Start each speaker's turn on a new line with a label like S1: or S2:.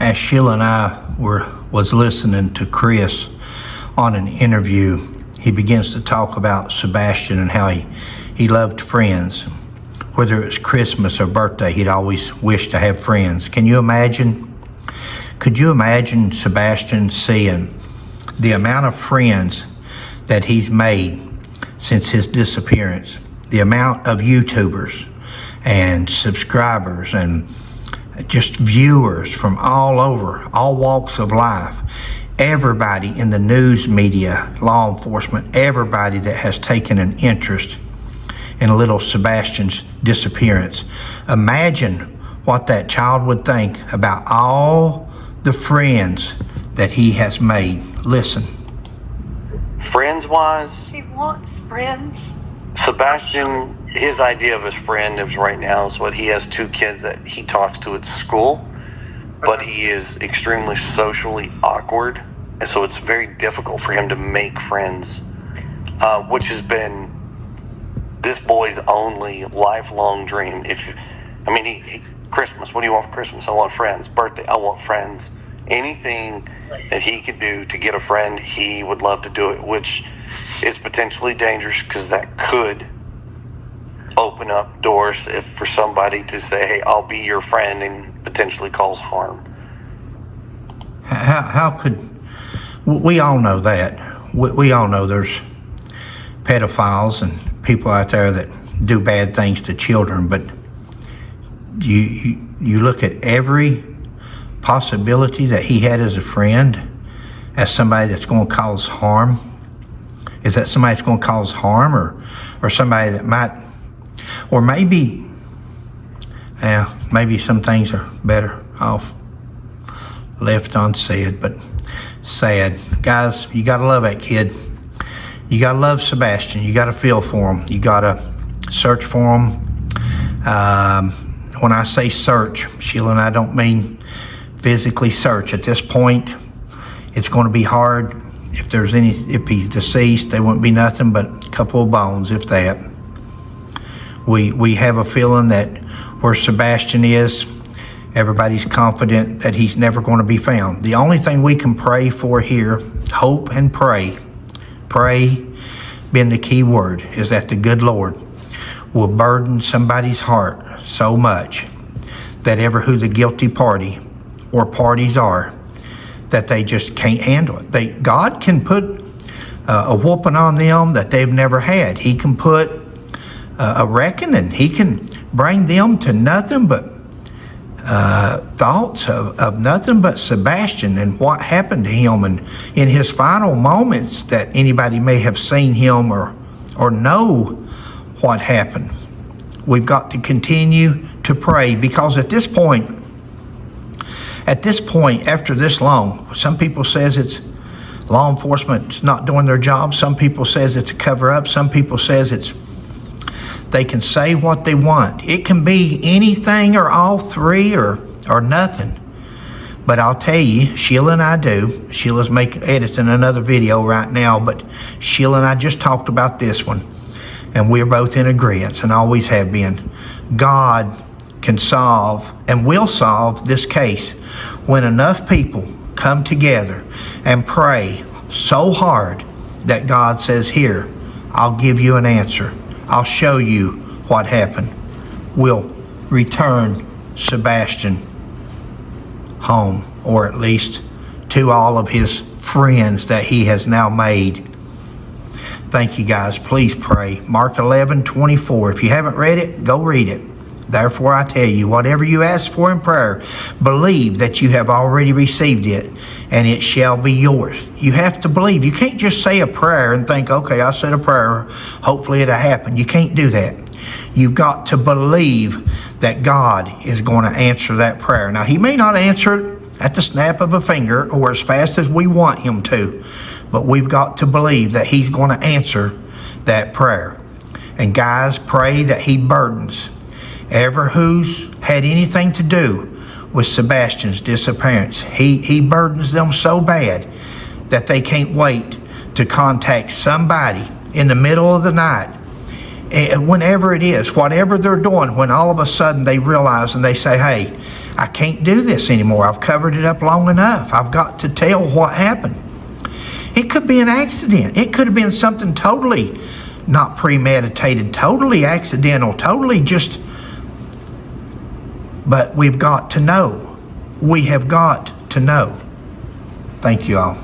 S1: as Sheila and I was listening to Chris on an interview, he begins to talk about Sebastian and how he loved friends. Whether it was Christmas or birthday, he'd always wished to have friends. Can you imagine? Could you imagine Sebastian seeing the amount of friends that he's made since his disappearance? The amount of YouTubers and subscribers and just viewers from all over, all walks of life. Everybody in the news media, law enforcement, everybody that has taken an interest in little Sebastian's disappearance. Imagine what that child would think about all the friends that he has made. Listen.
S2: Friends-wise,
S3: She wants friends.
S2: Sebastian, his idea of his friend is right now is what he has 2 kids that he talks to at school, but he is extremely socially awkward, and so it's very difficult for him to make friends, which has been this boy's only lifelong dream. Christmas, what do you want for Christmas? I want friends. Birthday, I want friends. Anything that he could do to get a friend, he would love to do it, which is potentially dangerous because that could open up doors if for somebody to say, hey, I'll be your friend, and potentially cause harm.
S1: How could, we all know that. We all know there's pedophiles and people out there that do bad things to children, but you look at every possibility that he had as a friend as somebody that's going to cause harm. Is that somebody that's going to cause harm, or somebody that might, or maybe some things are better off left unsaid, but sad. Guys, you got to love that kid. You got to love Sebastian. You got to feel for him. You got to search for him. When I say search, Sheila and I don't mean physically search. At this point, it's going to be hard. If he's deceased, there wouldn't be nothing but a couple of bones, if that. We have a feeling that where Sebastian is, everybody's confident that he's never going to be found. The only thing we can pray for here, hope and pray being the key word, is that the good Lord will burden somebody's heart so much that ever who the guilty party or parties are, that they just can't handle it. God can put a whooping on them that they've never had. He can put a reckoning. He can bring them to nothing but thoughts of nothing but Sebastian and what happened to him, and in his final moments that anybody may have seen him or know what happened. We've got to continue to pray, because at this point, after this long, some people says it's law enforcement's not doing their job. Some people says it's a cover-up. Some people says they can say what they want. It can be anything or all three or nothing. But I'll tell you, Sheila and I do. Sheila's editing another video right now, but Sheila and I just talked about this one, and we're both in agreement and always have been. God can solve and will solve this case when enough people come together and pray so hard that God says, here, I'll give you an answer. I'll show you what happened. We'll return Sebastian home, or at least to all of his friends that he has now made. Thank you, guys. Please pray. Mark 11:24. If you haven't read it, go read it. Therefore, I tell you, whatever you ask for in prayer, believe that you have already received it, and it shall be yours. You have to believe. You can't just say a prayer and think, okay, I said a prayer, hopefully it'll happen. You can't do that. You've got to believe that God is going to answer that prayer. Now, he may not answer it at the snap of a finger or as fast as we want him to, but we've got to believe that he's going to answer that prayer. And guys, pray that he burdens ever who's had anything to do with Sebastian's disappearance. He burdens them so bad that they can't wait to contact somebody in the middle of the night whenever it is, whatever they're doing, when all of a sudden they realize and they say, hey, I can't do this anymore. I've covered it up long enough. I've got to tell what happened. It could be an accident. It could have been something totally not premeditated, totally accidental, totally just, but we've got to know. We have got to know. Thank you all.